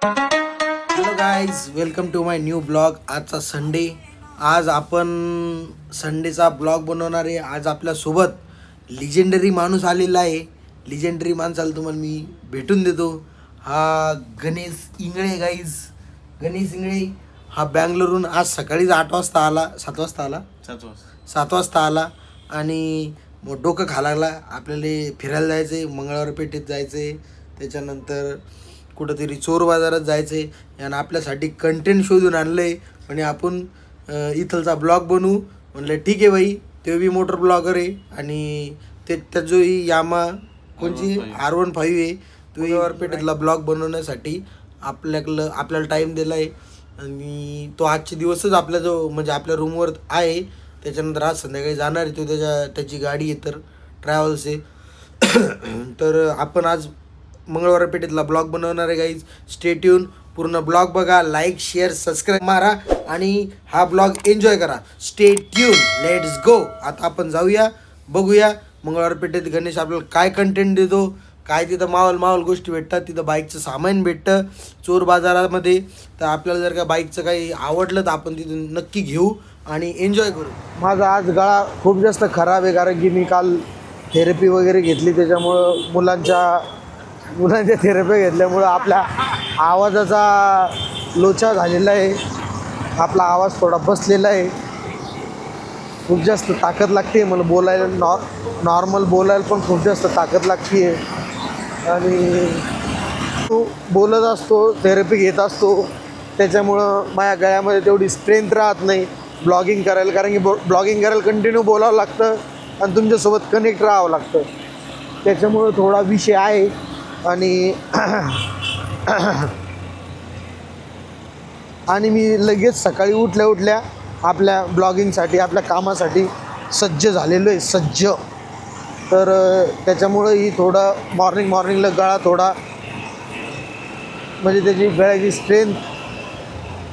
Hello guys, welcome to my new blog. आजचा Sunday. आज आपण संडेचा ब्लॉग बनवणार आहे. आज आपल्यासोबत लिजेंडरी माणूस आलेला आहे. लिजेंडरी माणसाला तुम्हाला मी भेटून देतो. हा गणेश इंगळे गाईज. गणेश इंगळे हा बँगलोरहून आज सकाळीच 8 वाजता आला. 7 वाजता आला. 7 वाजता आला आणि मग डोकं खा लागला. आपल्याला फिरायला जायचं आहे, मंगळवार पेठेत जायचं आहे, त्याच्यानंतर कुठंतरी चोर बाजारात जायचं आहे आणि आपल्यासाठी कंटेंट शोधून आणलं आहे. म्हणजे आपण इथलचा ब्लॉग बनवू. म्हणलं ठीक आहे बाई, तो बी मोटर ब्लॉगर आहे आणि त्यात जो ही यामा कोणची R15 आहे, तो पेठेतला ब्लॉग बनवण्यासाठी आपल्याला टाईम दिला आहे. आणि तो आजचे दिवसच म्हणजे आपल्या रूमवर आहे. त्याच्यानंतर आज संध्याकाळी जाणार आहे. त्याची गाडी आहे तर ट्रॅव्हल्स आहे. तर आपण आज मंगळवार पेठेतला ब्लॉग बनवणार आहे गाईज. Stay tune. पूर्ण ब्लॉग बघा, लाईक शेअर सबस्क्राईब मारा आणि हा ब्लॉग एन्जॉय करा. Stay tune. लेट्स गो. आता आपण जाऊया, बघूया मंगळवार पेठेत गणेश आपल्याला काय कंटेंट देतो. काय तिथं मावल गोष्टी भेटतात. तिथं बाईकचं सामान भेटतं चोर बाजारामध्ये. तर आपल्याला जर का बाईकचं काही आवडलं तर आपण तिथून नक्की घेऊ आणि एन्जॉय करू. माझा आज गळा खूप जास्त खराब आहे कारण की मी काल थेरपी वगैरे घेतली. त्याच्यामुळं मुलांच्या थेरपी घेतल्यामुळं आपल्या आवाजाचा लोचा झालेला आहे. आपला आवाज थोडा बसलेला आहे. खूप जास्त ताकद लागते मला बोलायला. नॉर्मल बोलायला पण खूप जास्त ताकद लागते आणि तो बोलत असतो, थेरपी घेत असतो. त्याच्यामुळं माझ्या गळ्यामध्ये तेवढी स्ट्रेंथ राहत नाही ब्लॉगिंग करायला. कारण की ब्लॉगिंग करायला कंटिन्यू बोलावं लागतं आणि तुमच्यासोबत कनेक्ट राहावं लागतं. त्याच्यामुळं थोडा विषय आहे. आणि मी लगेच सकाळी उठल्या आपल्या ब्लॉगिंगसाठी, आपल्या कामासाठी सज्ज झालेलो आहे. सज्ज. तर त्याच्यामुळं ही थोडं मॉर्निंगला गळा थोडा म्हणजे त्याची गळ्याची स्ट्रेंथ,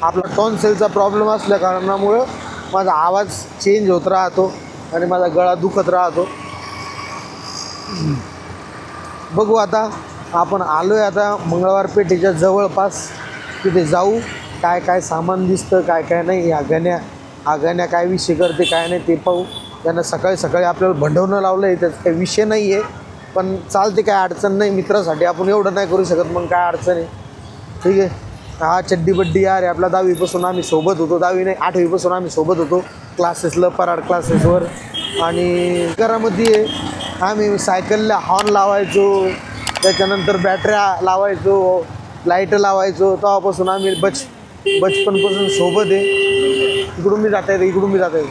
आपला टॉन्सिलचा प्रॉब्लेम असल्या कारणामुळं माझा आवाज चेंज होत राहतो आणि माझा गळा दुखत राहतो. बघू आता. आपण आलो आहे आता मंगळवार पेठेच्या जवळपास. तिथे जाऊ. काय सामान दिसतं, काय नाही. हा गण्या काय विषय करते काय नाही ते पाहू. त्यांना सकाळी आपल्याला भंडवणं लावलं आहे. त्याचा काही विषय नाही आहे पण चालते, काय अडचण नाही. मित्रासाठी आपण एवढं नाही करू शकत, मग काय अडचण आहे. ठीक आहे. हा चड्डी यार आहे आपला. 10वीपासून आम्ही सोबत होतो. 10वी नाही 8वीपासून आम्ही सोबत होतो क्लासेसला, पराड क्लासेसवर. आणि घरामध्ये आम्ही सायकलला हॉर्न लावायचो, त्याच्यानंतर बॅटऱ्या लावायचो, लाईट लावायचो. तेव्हापासून आम्ही बचपनपासून सोबत आहे. इकडून मी जाता येतं.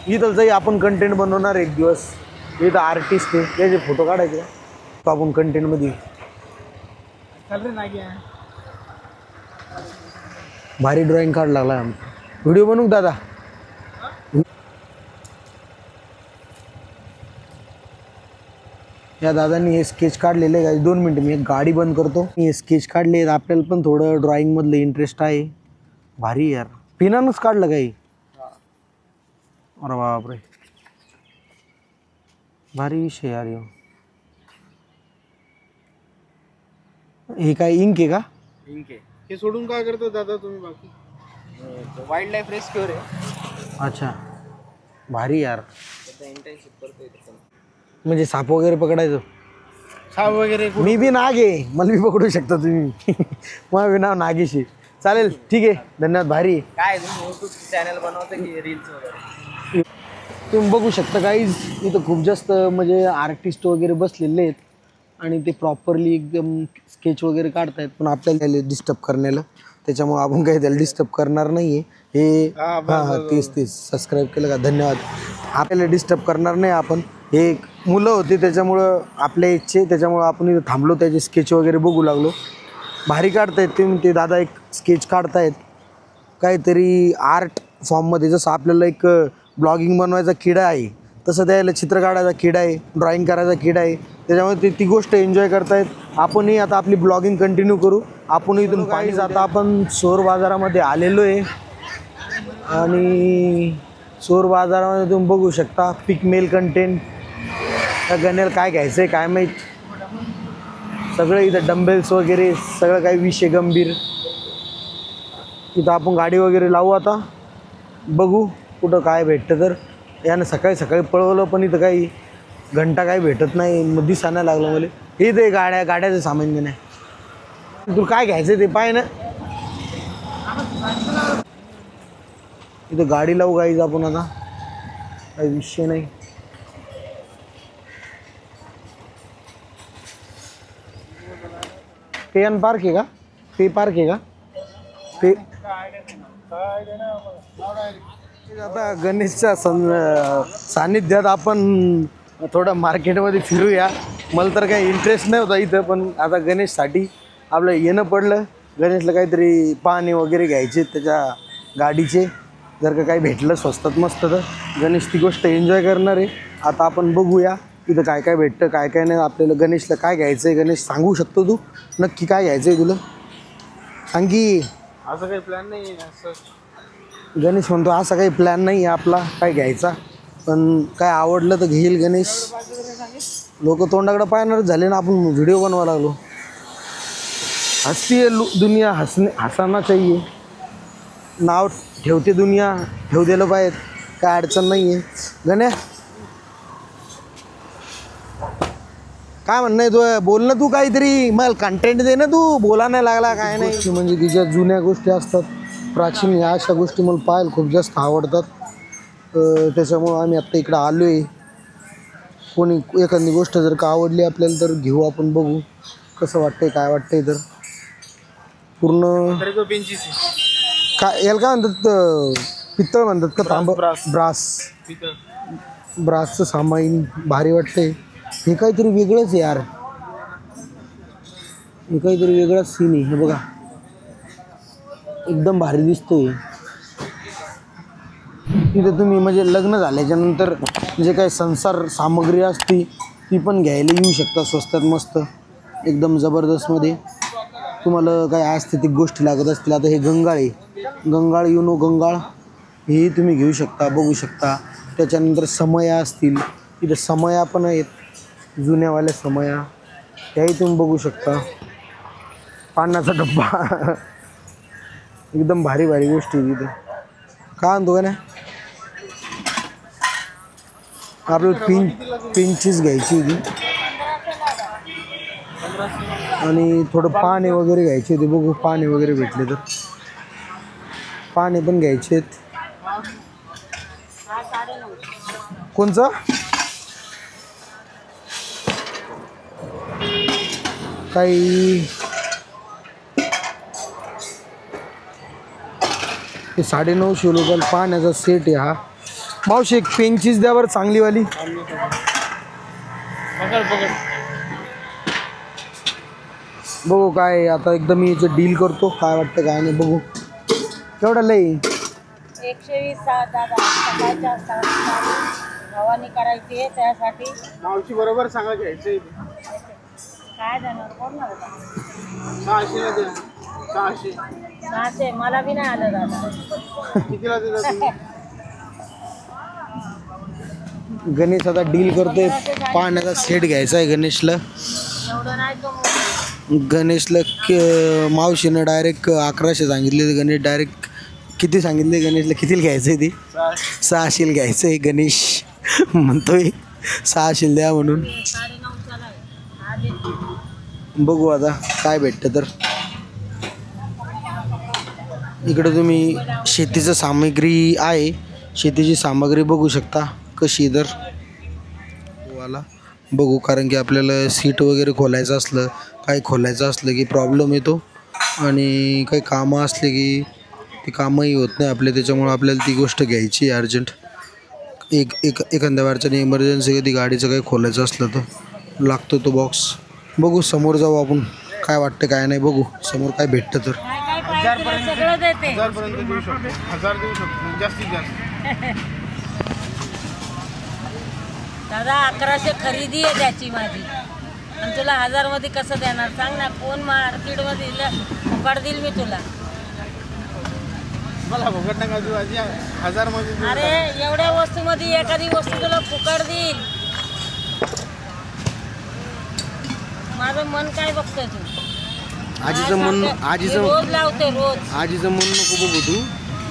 इथलंही आपण कंटेंट बनवणार एक दिवस. इथं आर्टिस्ट आहे, त्याचे फोटो काढायचे तो आपण कंटेंटमध्ये. भारी ड्रॉइंग काढ लागला. व्हिडिओ बनवू दादा. या दादांनी हे स्केच काढलेलं आहे. 2 मिनटं मी एक गाडी बंद करतो. हे स्केच काढले. आपल्याला पण थोडं ड्रॉइंगमधलं इंटरेस्ट आहे. भारी यार. पिनानंच काढलं काही. अरे बापरे, भारी विषय यार. हे काय इंक आहे का? इंक आहे. हे सोडून काय करतो दादा तुम्ही बाकी? वाईल्ड लाईफ रेस्क्यूअर आहे. अच्छा, भारी यार. इंटर्नशिप करतोय. म्हणजे साप वगैरे पकडायचं. साप वगैरे मी बी नाग आहे, मला बी पकडू शकता तुम्ही. माझं बी नाव नागेश आहे. चालेल, ठीक आहे. धन्यवाद. भारी. काय तुम्ही यूट्यूब चॅनल बनवता की रील्स वगैरे? तुम्ही बघू शकता गाईज, इथं खूप जास्त म्हणजे आर्टिस्ट वगैरे बसलेले आहेत आणि ते प्रॉपरली एकदम स्केच वगैरे काढतायत. पण आपल्याला डिस्टर्ब करण्याला, त्याच्यामुळे आपण काही त्याला डिस्टर्ब करणार नाही आहे. हे हां तेच सबस्क्राईब केलं का? धन्यवाद. आपल्याला डिस्टर्ब करणार नाही आपण. हे मुलं होते त्याच्यामुळं आपल्या इच्छे, त्याच्यामुळं आपण इथं थांबलो. त्याचे स्केच वगैरे बघू लागलो. भारी काढतायत ते दादा. एक स्केच काढतायत काहीतरी आर्ट फॉर्ममध्ये. जसं आपल्याला एक ब्लॉगिंग बनवायचा किडा आहे तसं त्याला चित्र काढायचा किडा आहे, ड्रॉइंग करायचा किडा आहे. त्याच्यामुळे ती गोष्ट एन्जॉय करतायत. आपणही आता आपली ब्लॉगिंग कंटिन्यू करू. आपण इथून पाणी आता आपण चोर बाजारामध्ये आलेलो आहे आणि चोर बाजारामध्ये तुम्ही बघू शकता पिक मेल कंटेंट. त्या गण्याला काय घ्यायचं आहे काय माहीत. सगळं इथं डंबेल्स वगैरे सगळं काही विषय गंभीर. इथं आपण गाडी वगैरे लावू आता, बघू कुठं काय भेटतं. तर यानं सकाळी सकाळी पळवलं पण इथं काही घंटा काही भेटत नाही, मग दिसायला लागलं मला. हे ते गाड्याचं सामान नाही. तू काय घ्यायचं ते पाय ना. इथं गाडी लावू गाईज आपण आता, काही विषय नाही. पे अन पार्क आहे का? पे पार्क आहे का? पे आता गणेशच्या सान्निध्यात आपण थोडं मार्केटमध्ये फिरूया. मला तर काही इंटरेस्ट नाही होता इथं, पण आता गणेशसाठी आपलं येणं पडलं. गणेशला काहीतरी पाणी वगैरे घ्यायचे त्याच्या गाडीचे, जर का काही भेटलं स्वस्तात मस्त तर गणेश ती गोष्ट एन्जॉय करणार आहे. आता आपण बघूया इथं काय काय भेटतं काय काय नाही. आपल्याला गणेशला काय घ्यायचं आहे, गणेश सांगू शकतो तू नक्की काय घ्यायचं आहे तुला? सांग की. असं काही प्लॅन नाही आहे असं. गणेश म्हणतो असा काही प्लॅन नाही आहे आपला काय घ्यायचा, पण काय आवडलं तर घेईल गणेश. लोक तोंडाकडे पाहणारच झाले ना, आपण व्हिडिओ बनवा लागलो. हसती है दुनिया, हसाना चाहिए. नाव ठेवते दुनिया, ठेव दिलं पाहिजे, काय अडचण नाही आहे. गण्या काय म्हणणं आहे तू? बोल ना तू काहीतरी, मला कंटेंट दे ना तू. बोला नाही लागला काय नाही. म्हणजे तिच्या जुन्या गोष्टी असतात प्राचीन, या अशा गोष्टी मला पाहायला खूप जास्त आवडतात. त्याच्यामुळं आम्ही आत्ता इकडं आलो आहे. कोणी एखादी गोष्ट जर का आवडली आपल्याला तर घेऊ आपण, बघू कसं वाटतंय काय वाटतंय. तर पूर्ण काय याला काय म्हणतात, पित्तळ म्हणतात का? तांब ब्रासचं सामाईन भारी वाटतंय. हे काहीतरी वेगळंच आहे यार, हे काहीतरी वेगळाच सीन आहे. हे बघा एकदम भारी दिसतोय. तिथं तुम्ही म्हणजे लग्न झाल्याच्या नंतर जे काही संसार सामग्री असते ती पण घ्यायला येऊ शकता स्वस्तात मस्त एकदम जबरदस्तमध्ये. तुम्हाला काही आस्थेतिक गोष्टी लागत असतील, आता हे गंगाळ आहे, गंगाळ गंगाळ हेही तुम्ही घेऊ शकता, बघू शकता. त्याच्यानंतर समया असतील, तिथं समया पण आहेत, जुन्यावाल्या समया, त्याही तुम्ही बघू शकता. पाण्याचा डब्बा एकदम भारी भारी गोष्टी तिथे. काय म्हणतो का नाही, आपल्याला पिंचीस घ्यायची होती आणि थोडं पाणी वगैरे घ्यायचे होते. बघू पाणी वगैरे भेटले तर पाणी पण घ्यायचे आहेत. कोणचं काही ते 950 रुपयाला पाण्याचा सेट आहे हा. मावशी एक पेनचीच द्या बरं चांगलीवाली. बघू काय आता एकदम मी याचं डील करतो, काय वाटतं काय नाही बघू. केवढा लई 120 दादा सकाळच्या हवानी करायची आहे त्यासाठी. मावशी बरोबर सांगा घ्यायचं काय देणार कोण ना 600 द्या. 600 मला बी नाही आलं दादा. कितीला देता तुम्ही? गणेश आता डील करतोय. पाण्याचा सेट घ्यायचा आहे गणेशला. एवढं नाही तो गणेशला मावशीनं डायरेक्ट 1100 सांगितले. गणेश डायरेक्ट किती सांगितले गणेशला, कितीला घ्यायचं आहे ते? 600 घ्यायचं आहे. गणेश म्हणतोय 600 द्या म्हणून. 950 आहे. बघू आता काय भेटतं. तर इकडं तुम्ही शेतीचं सामग्री आहे, शेतीची सामग्री बघू शकता कशी. तर वाला बघू, कारण की आपल्याला सीट वगैरे खोलायचं असलं, काही खोलायचं असलं की प्रॉब्लेम येतो आणि काही कामं असले की ती कामंही होत नाही आपले. त्याच्यामुळं आपल्याला ती गोष्ट घ्यायची अर्जंट. एखाद्या वारच्याने इमर्जन्सी कधी गाडीचं काही खोलायचं असलं तर लागतो तो बॉक्स. बघू समोर जाऊ आपण, काय वाटतं काय नाही बघू समोर काय भेटतं. तर काय पाहिजे तुला सगळं देते. 1000 पर्यंत देऊ शकतो, 1000 देऊ शकतो जास्तीत जास्त. दादा 1100 खरेदी आहे त्याची माझी, आणि तुला 1000 मध्ये कसं देणार सांग ना. कोण मार्केटमध्ये फुकट देईल मी तुला? मला फुकट नका देऊ आजी, 1000 मध्ये देऊ. अरे एवढ्या वस्तूमध्ये एखादी वस्तू तुला फुकट देईल. माझं मन काय बघतोय तू? आजीचं मन मी रोज लावते रोज आजीचं मन नको बघू तू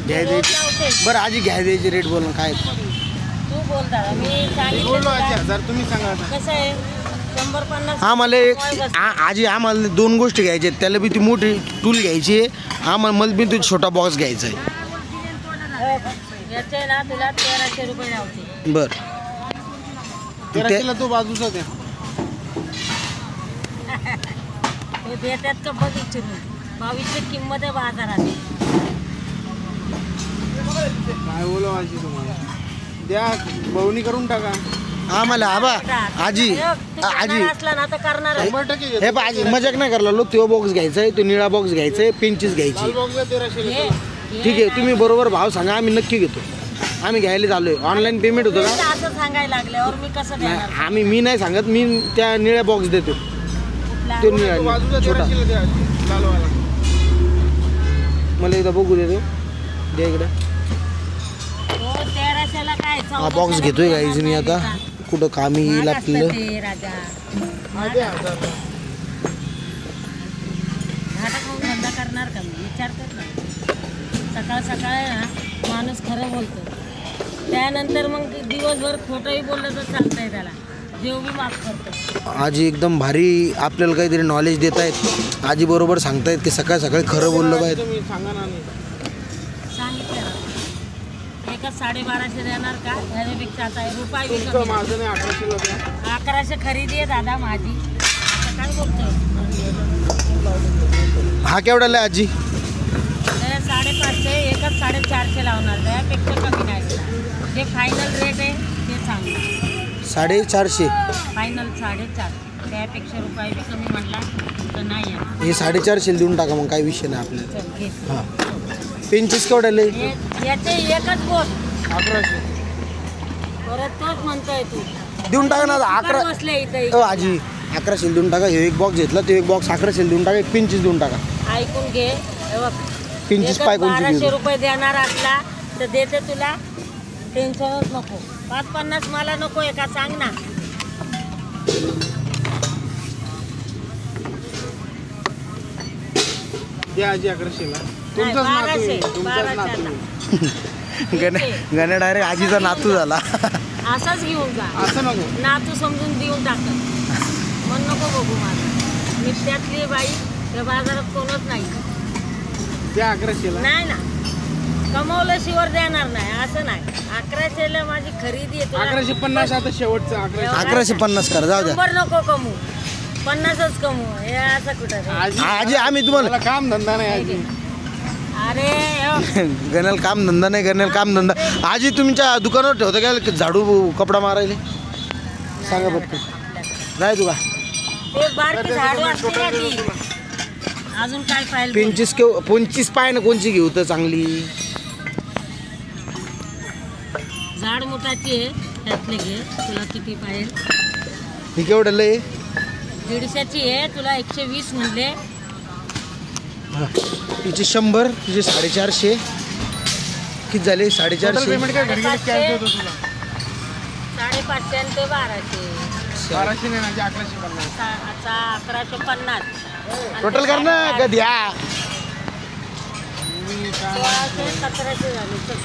घ्याय रोज द्यायची. लावते. बरं आजी घ्याय द्यायची रेट बोल ना काय तू बोल दादा मी सांगितलं बोललो तुला. 1000 तुम्ही सांगा आता. कसं आहे 150 आम्हाला आजी आम्हाला 2 गोष्टी घ्यायच्या आहेत. त्याला बी ती मोठी टूल घ्यायची आहे. आम्हाला मला बी तो छोटा बॉक्स घ्यायचा आहे. याचे ना तुला 1300 रुपये लावते. बरं 1300 तो बाजूचा द्या. ते देतात का बघ इच्छित 22ची किंमत आहे बाजारात. काय बोलू आजी तुम्हाला द्या बवणी करून टाका. आम्हाला आबा आजी तू आजी करणार असला ना तर करणार आहे. 100% हे पहा आजी मजाक नाही करायला लो तो बॉक्स घ्यायचा आहे तो निळा बॉक्स घ्यायचा आहे पेंचीस घ्यायची. लाल बॉक्सला 1300 हे- ठीक आहे तुम्ही बरोबर भाव सांगा आम्ही नक्की घेतो. आम्ही घ्यायला चाललोय ऑनलाईन पेमेंट होतं मी का तर असं सांगायला लागल्यावर मी कसं देणार? आम्ही मी नाही सांगत मी त्या निळ्या बॉक्स देतो कुठला? तो निळा बाजूचा छोटा 1300 द्या लालवाला. मला एकदा बघू देतो द्या इकडे. हो 1300ला काय हा बॉक्स घेतोय गाईज मी आता कुठं कामी येईल आपल्याला. ते राजा हा द्या 1000. घाटा खाऊन धंदा करणार का मी विचार कर ना. सकाळ सकाळ आहे ना माणूस खरं बोलतो त्यानंतर मग दिवसभर खोटंही बोललं तर चालतंय त्याला देव बी माफ करतो. आजी एकदम भारी आपल्याला काहीतरी नॉलेज देत आहेत. आजी बरोबर सांगतायत की सकाळ सकाळी खरं बोललं पाहिजे. तुम्ही सांगा ना नाही. सांगितलं ना एकच 1250 देणार का ह्याच्यापेक्षा आता रुपये बी तुमचं कमी नाही. माझं नाही 1100 द्या. 1100 खरेदी आहे दादा माझी. आता काय बोलतोय हा केवढ्याला आहे आजी? तर 550 एकच 450 लावणार त्यापेक्षा कमी नाही देणार. जे फायनल रेट आहे ते सांग 450. फायनल 4.5 त्यापेक्षा रुपये बी कमी म्हटला तर नाही येणार. हे 450 देऊन टाका मग काही विषय नाही आपल्याला. चल घे. हां पेंचीस केवढ्याला आहे? याचे एकच बोट 1100. परत तोच म्हणतोय तू देऊन टाका ना 11. बसले इथे हो आजी 1100 देऊन टाका. हे एक बॉक्स घेतला तो एक बॉक्स 1100 देऊन टाका. एक पेंचीस देऊन टाका. ऐकून घे हे बघ पेंचीस एकच पाय कोणची 1200 देऊ? रुपये देणार असला तर देते तुला टेन्शनच नको. 550 मला नको आहे का सांग ना. द्या आजी 1100 ला. नाही, तुमचाच नातू 1200, आहे, तुमचाच नातू 1200 आहे. गण्या डायरेक्ट आजीचा नातू झाला. असाच घेऊन जा असं नको. नातू समजून देऊन टाकत मन नको बघू माझं. मी त्यातली बाई या बाजारात कोणच नाही. द्या 1100 ला. नाही ना कमवलं शिवर देणार नाही असं नाही. 1100ला माझी खरेदी आहे तुला 1150 आता शेवटचं 1100. 1150 करा जाऊ द्या. 100 नको कमू 50च कमू हे असं कुठं रे? आजी आम्ही तुम्हाला मला काम धंदा नाही आजी. अरे हो. गण्याला काम धंदा नाही गण्याला काम धंदा. आजी तुमच्या दुकानावर ठेवता काय झाडू कपडा मारायला सांगा पटकन. नाही तुका ते बारकी झाडू असते ना ती. अजून काय पाहिजे 25 पाय ना कोणची घेऊ तर चांगली. झाड मोठाची आहे त्यातले घे तुला किती पाहिजे. ही केवढ्याला आहे? 150ची आहे तुला 120 म्हणले. तिचे 100 तिचे 450. किती झाले? टोटल 450. पेमेंट काय घरी गेले कॅश देतो तुला. 550 आणि ते 1200. 1200 नाही ना 1150. आता 1150. टोटल कर ना कधी हा 1600 1700 झाले. चल.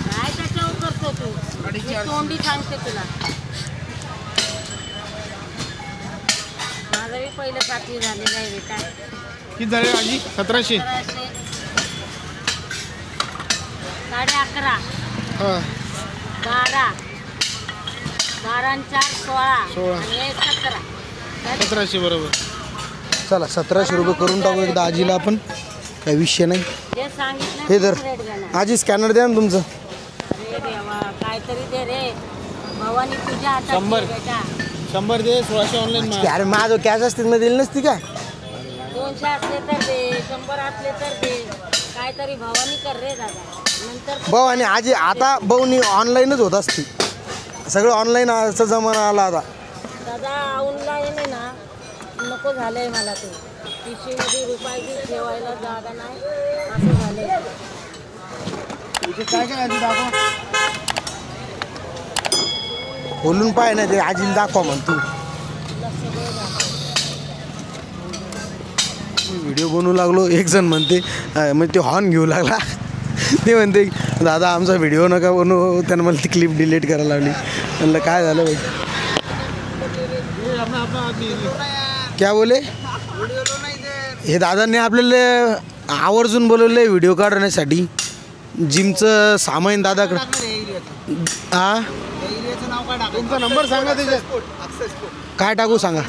काय त्याच्यावर करतो तू मी तोंडी सांगते तुला. माझं बी पहिलं 7वी झालेलं आहे बेटा. किती झाले आजी? 1700. 11.5 हा 12 12 आणि 4 16 16. आणि हे 17. 1700 बरोबर. चला 1700 रुपये करून टाकू एकदा आजीला आपण. काही विषय नाही. जे सांगितलं हे धर तेच रेट देणार. आजी स्कॅनर द्या ना तुमचं. अरे देवा काहीतरी दे रे भवानी तुझ्या हातात 100. आहे बेटा. 100 दे 1600 ऑनलाईन मार. अरे माझं कॅश असतील ना दिली नसती काय? 200 असले तर दे 100 असले तर दे काहीतरी भवानी कर रे दादा. नंतर भाऊ आणि आजी आता भाऊनी ऑनलाईनच होत असती. सगळं ऑनलाईन असं जमाना आला आता. दादा ऑनलाईन आहे ना नको झालंय मला ते. पिशवीमध्ये रुपये बी ठेवायला जागा नाही असं झालंय. इथे काय काय आजी दाखव. खोलून पाय ना ते आजीला दाखवा म्हण तू. तुला सगळं दाखव. व्हिडिओ बनवू लागलो, एक जण म्हणते म्हणजे ते हॉर्न घेऊ लागला. ते म्हणते दादा आमचा व्हिडिओ नका बनवू. त्यानं मला ती क्लिप डिलीट करायला लावली. म्हणलं काय झालं भाई, क्या बोले. हे दादांनी आपल्याला आवर्जून बोलवलं आहे व्हिडिओ काढण्यासाठी. जिमचं सामान दादाकडे. हां तुमचा नंबर सांगा त्याच्यात. काय टाकू सांगा.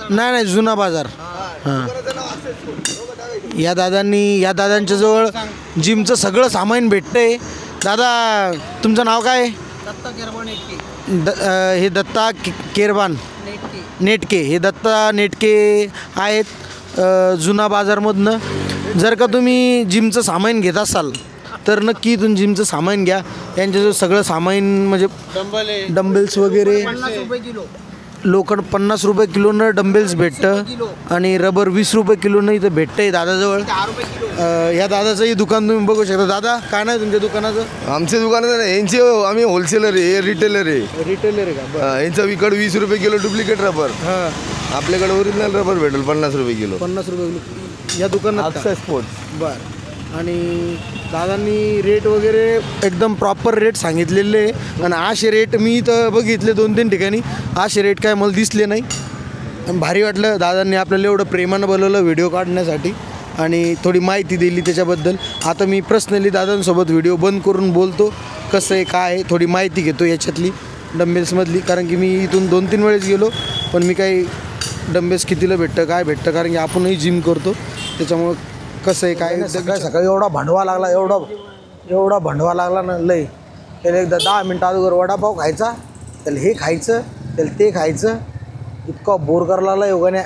नाही जुना बाजार. हां या दादांच्या जवळ जिमचं सगळं सामान भेटतंय. दादा तुमचं नाव काय. हे दत्ता केरबान नेटके. हे दत्ता नेटके आहेत जुना बाजारमधनं. जर का तुम्ही जिमचं सामान घेत असाल तर नक्की इथून जिमचं सामान घ्या. यांच्याजवळ सगळं सामान म्हणजे डंबेल्स वगैरे. लोखंड 50 रुपये किलोनं डंबेल्स भेटतं आणि रबर 20 रुपये किलोनं इथं भेटतं आहे दादाजवळ. या दादाचंही दुकान तुम्ही बघू शकता. दादा काय नाही तुमच्या दुकानाचं. आमच्या दुकानात यांचे आम्ही होलसेलर आहे, रिटेलर आहे. रिटेलर आहे का. यांचा विकड 20 रुपये किलो डुप्लिकेट रबर. हां आपल्याकडे ओरिजिनल रबर भेटेल 50 रुपये किलो. 50 रुपये किलो या दुकानात. स्पोर्ट्स. बरं. आणि दादांनी रेट वगैरे एकदम प्रॉपर रेट सांगितलेले आहे. आणि असे रेट मी इथं बघितले 2-3 ठिकाणी. असे रेट काय मला दिसले नाही. भारी वाटलं दादांनी आपल्याला एवढं प्रेमानं बोलवलं व्हिडिओ काढण्यासाठी आणि थोडी माहिती दिली त्याच्याबद्दल. आता मी पर्सनली दादांसोबत व्हिडिओ बंद करून बोलतो कसं आहे काय आहे, थोडी माहिती घेतो याच्यातली डंबेल्समधली. कारण की मी इथून 2-3 वेळेस गेलो पण मी काही डंबेल्स कितीला भेटतं काय भेटतं, कारण की आपणही जिम करतो त्याच्यामुळं कसं आहे काय. सकाळी एवढा भांडवा लागला, एवढा भांडवा लागला ना लय. त्याला एकदा 10 मिनटं अगोदर वडापाव खायचा, त्याला हे खायचं, त्याला ते खायचं. इतका बोर करायला लागला योगाने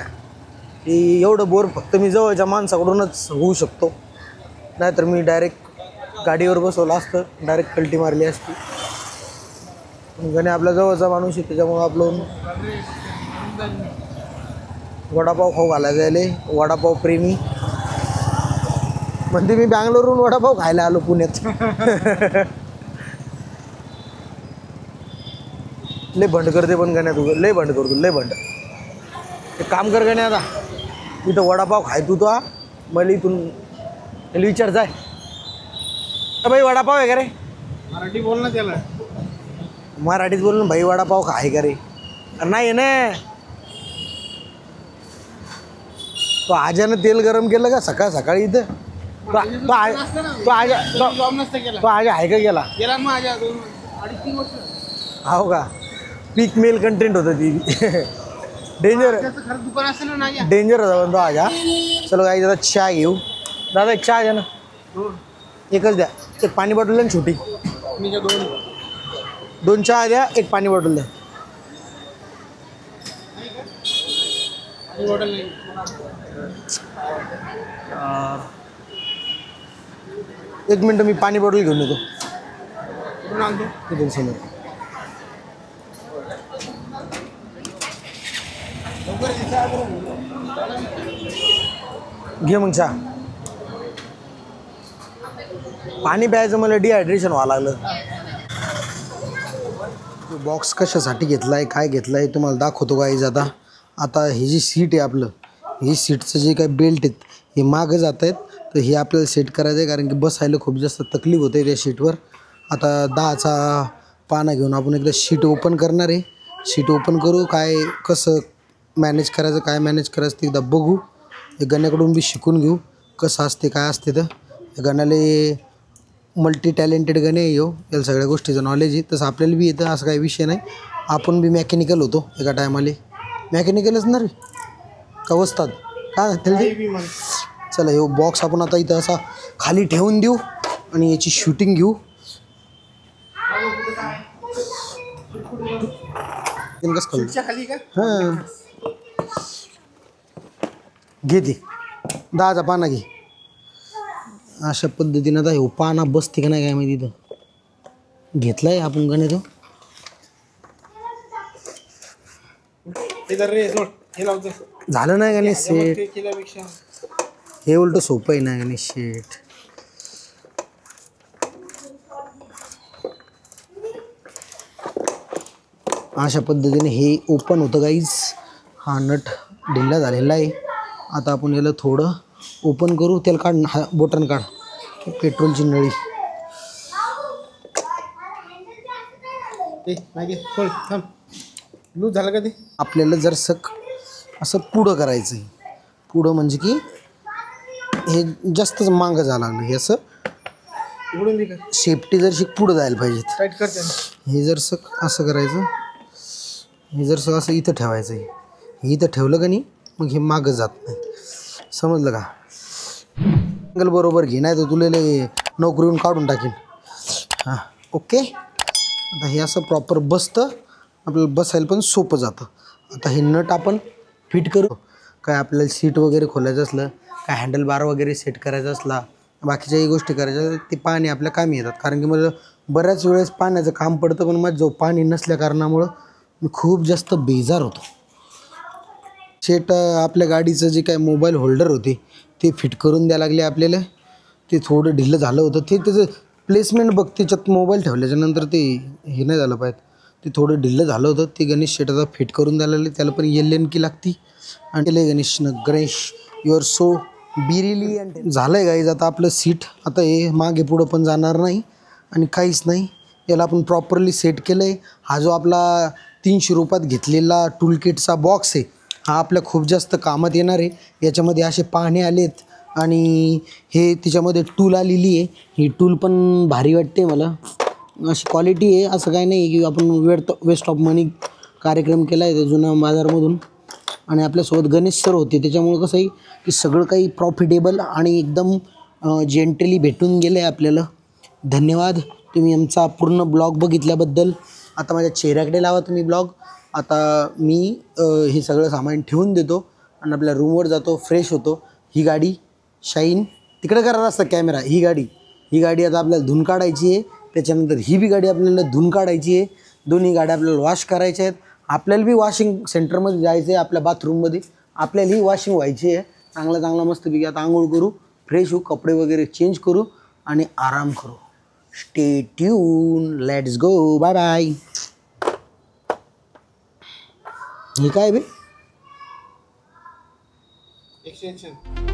की एवढं बोर फक्त मी जवळच्या माणसाकडूनच होऊ शकतो. नाहीतर मी डायरेक्ट गाडीवर बसवलं असतं, डायरेक्ट कल्टी मारली असती. गणे आपल्या जवळचा माणूस आहे त्याच्यामुळं आपलं वडापाव खाऊ घालायला जायले. वडापाव प्रेमी म्हणते मी बँगलोरहून वडापाव खायला आलो पुण्यात. लय भंड करते पण गण्यात उगं लय भंड करतो लय भंड. एक काम कर गण्या आता इथं वडापाव खाय तू तो. मला इथून त्याला विचार जाय भाई वडापाव आहे का रे. मराठी बोल ना त्याला. मराठीत बोलून भाई वडापाव खाय का रे. नाही ना तो आज्यानं तेल गरम केलं का सकाळ सकाळी इथं. तो आजा आहे का गेला. गेला माझ्या 2-3 वर्ष. हो का. पीक मेल कंटेंट होतं ती. डेंजर खरं दुकान असतं ना नाही. डेंजर होता पण तो आजा. चलो काही दादा चहा घेऊ. दादा एक चहा द्या ना. एकच द्या. एक पाणी बॉटल द्या ना छोटी. मी 2 चहा द्या, एक पाणी बॉटल द्या. बॉटल नाही. एक मिनटं मी पाणी बॉटल घेऊन येतो. कुठून आणतो. तिथून समोर. घे मग चहा. पाणी प्यायचं मला डिहायड्रेशन व्हावं लागलं. बॉक्स कशासाठी घेतला आहे काय घेतला आहे तुम्हाला दाखवतो गाईज. आता ही जी सीट आहे आपलं, ही सीटचं जे काही बेल्ट आहेत हे मागं जात आहेत. तर हे आपल्याला सेट करायचं आहे कारण की बसायला खूप जास्त तकलीफ होते त्या शीटवर. आता 10चा पाना घेऊन आपण एकदा शीट ओपन करणार आहे. शीट ओपन करू काय कसं मॅनेज करायचं काय मॅनेज करायचं ते एकदा बघू. या गण्याकडून बी शिकून घेऊ कसं असते काय असते. तर या गण्याला मल्टी टॅलेंटेड गणे येऊ, याला सगळ्या गोष्टीचं नॉलेज आहे. तसं आपल्याला बी येतं असं काही विषय नाही. आपण बी मेकॅनिकल होतो एका टायमाला. मेकॅनिकलच ना रे का वस्तात काय त्याला. चला हे बॉक्स आपण आता इथं असा खाली ठेवून देऊ आणि याची शूटिंग घेऊ. खाली का. हां घे ते 10चा पाना घे. अशा पद्धतीनं आता हे पाना बसते का नाही काय माहिती. इथं घेतला आहे आपण गणे तो. झालं नाही गणेश शेट. हे उलट सोपं आहे ना गणेश शेट. अशा पद्धतीने हे ओपन होतं गाईज. हा नट ढिल्ला झालेला आहे. आता आपण याला थोडं ओपन करू. त्याला काढ, हा बोटन काढ, पेट्रोलची नळी. खोल थांब. लूज झालं का ते? आपल्याला जर असं पुढं करायचं आहे. पुढं म्हणजे की हे जास्तच मागं जायला लागलं. हे असं उघडून दे का? सेफ्टी जर पुढं जायला पाहिजेत. टाईट करते. हे जर असं करायचं. हे जर असं इथं ठेवायचं आहे. हे इथं ठेवलं का नाही मग हे मागं जात नाही. समजलं का? अँगल बरोबर घे, नाही तर तुला नोकरीहून काढून टाकीन. हां ओके. आता हे असं प्रॉपर बसतं, आपल्याला बसायला पण सोपं जातं. आता हे नट आपण फिट करू. काय आपल्याला सीट वगैरे खोलायचं असलं, काय हँडल बार वगैरे सेट करायचा असला, बाकीच्याही गोष्टी करायच्या, ते पाणी आपल्या कामी येतात. कारण की मला बऱ्याच वेळेस पाण्याचं काम पडतं, पण माझं पाणी नसल्या कारणामुळं मी खूप जास्त बेजार होतो. सेट आपल्या गाडीचं जे काय मोबाईल होल्डर होते ते फिट करून द्यायला लागले आपल्याला. ते थोडं ढिलं झालं होतं. ते त्याचं प्लेसमेंट बघ, त्याच्यात मोबाईल ठेवल्याच्यानंतर ते हे नाही झालं पाहिजे. ते थोडं ढिल्लं झालं होतं. ते गणेश शेट आता फिट करून द्यायला लागले. त्याला पण एल की लागती. आणि गणेश यू आर सो बिरिली. आणि झालं आहे गाईज आता आपलं सीट. आता हे मागे पुढं पण जाणार नाही आणि काहीच नाही. याला आपण प्रॉपरली सेट केलं आहे. हा जो आपला 300 रुपयात घेतलेला टूल किटचा बॉक्स आहे, हा आपल्या खूप जास्त कामात येणार आहे. याच्यामध्ये असे पाहणे आलेत आणि हे तिच्यामध्ये टूल आलेली आहे. ही टूल पण भारी वाटते मला. अशी क्वालिटी आहे. असं काही नाही की आपण वेस्ट ऑफ मनी कार्यक्रम केला आहे ते जुना बाजारमधून. आणि आपल्यासोबत गणेश सर होते, त्याच्यामुळं कसं आहे की सगळं काही प्रॉफिटेबल आणि एकदम जेंटली भेटून गेलं आहे आपल्याला. धन्यवाद तुम्ही आमचा पूर्ण ब्लॉग बघितल्याबद्दल. आता माझ्या चेहऱ्याकडे लावा तुम्ही ब्लॉग. आता मी हे सगळं सामान ठेवून देतो आणि आपल्या रूमवर जातो, फ्रेश होतो. ही गाडी शाईन तिकडे करा असता कॅमेरा. ही गाडी आता आपल्याला धुवून काढायची आहे. त्याच्यानंतर ही बी गाडी आपल्याला धुवून काढायची आहे. दोन्ही गाड्या आपल्याला वॉश करायच्या आहेत. आपल्याला बी वॉशिंग सेंटरमध्ये जायचं आहे. आपल्या बाथरूममध्ये आपल्यालाही वॉशिंग व्हायची आहे. चांगला मस्तपैकी आता आंघोळ करू, फ्रेश होऊ, कपडे वगैरे चेंज करू आणि आराम करू. Stay tune. Let's go. Bye bye. हे काय बे? एक्सटेन्शन.